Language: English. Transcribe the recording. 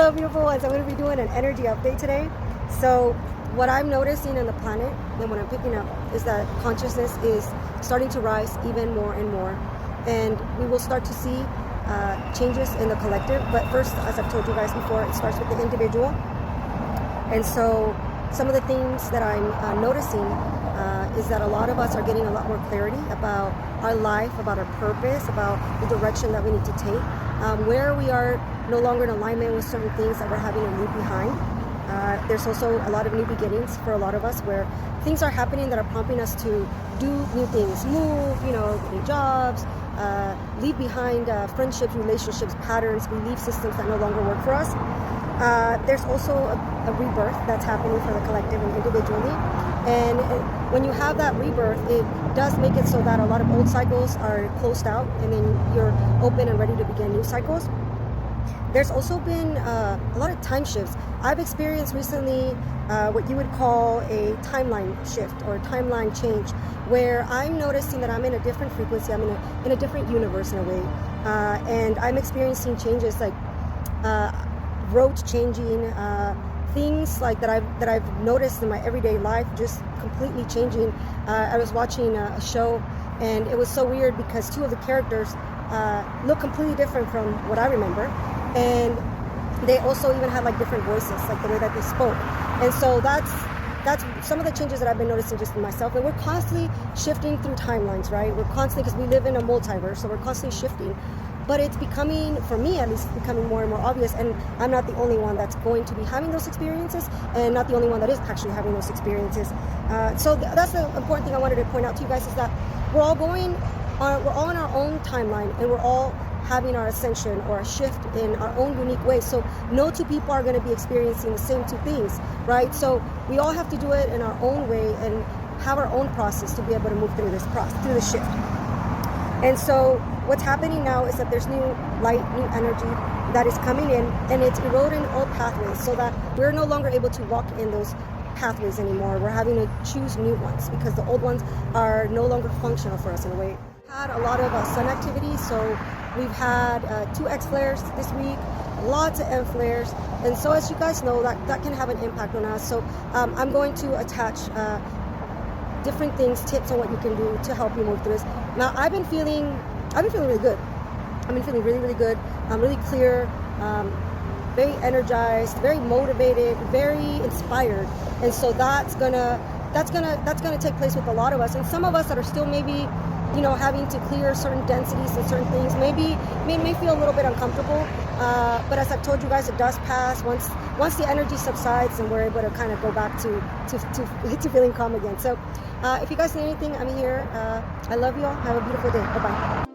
Hello, beautiful ones. I'm going to be doing an energy update today. So what I'm noticing in the planet and what I'm picking up is that consciousness is starting to rise even more and more. And we will start to see changes in the collective. But first, as I've told you guys before, it starts with the individual. And so some of the things that I'm noticing is that a lot of us are getting a lot more clarity about our life, about our purpose, about the direction that we need to take, where we are no longer in alignment with certain things that we're having to leave behind. There's also a lot of new beginnings for a lot of us where things are happening that are prompting us to do new things, move, new jobs, leave behind friendships, relationships, patterns, belief systems that no longer work for us. There's also a rebirth that's happening for the collective and individually. And when you have that rebirth, it does make it so that a lot of old cycles are closed out and then you're open and ready to begin new cycles. There's also been a lot of time shifts. I've experienced recently what you would call a timeline shift or timeline change, where I'm noticing that I'm in a different frequency, I'm in a different universe in a way. And I'm experiencing changes like roads changing, things like that I've noticed in my everyday life just completely changing. I was watching a show and it was so weird because two of the characters look completely different from what I remember, and they also even had like different voices, like the way that they spoke. And so that's some of the changes that I've been noticing just in myself. And we're constantly shifting through timelines, right? We're constantly, because we live in a multiverse, so we're constantly shifting. But it's becoming, for me at least, it's becoming more and more obvious. And I'm not the only one that's going to be having those experiences, and not the only one that is actually having those experiences. So that's the important thing I wanted to point out to you guys, is that we're all in our own timeline, and we're all having our ascension or a shift in our own unique way. So no two people are going to be experiencing the same two things, right? So we all have to do it in our own way and have our own process to be able to move through this process, through the shift. And so what's happening now is that there's new light, new energy that is coming in, and it's eroding old pathways so that we're no longer able to walk in those pathways anymore. We're having to choose new ones because the old ones are no longer functional for us in a way. We've had a lot of sun activity, so we've had 2 X flares this week, lots of M flares, and so as you guys know, that can have an impact on us. So I'm going to attach different things, tips on what you can do to help you move through this. Now, I've been feeling really good. I've been feeling really, really good. I'm really clear, very energized, very motivated, very inspired. And so that's gonna take place with a lot of us. And some of us that are still maybe, having to clear certain densities and certain things, may feel a little bit uncomfortable. But as I've told you guys, it does pass once the energy subsides, and we're able to kind of go back to feeling calm again. So if you guys need anything, I'm here. I love you all. Have a beautiful day. Bye-bye.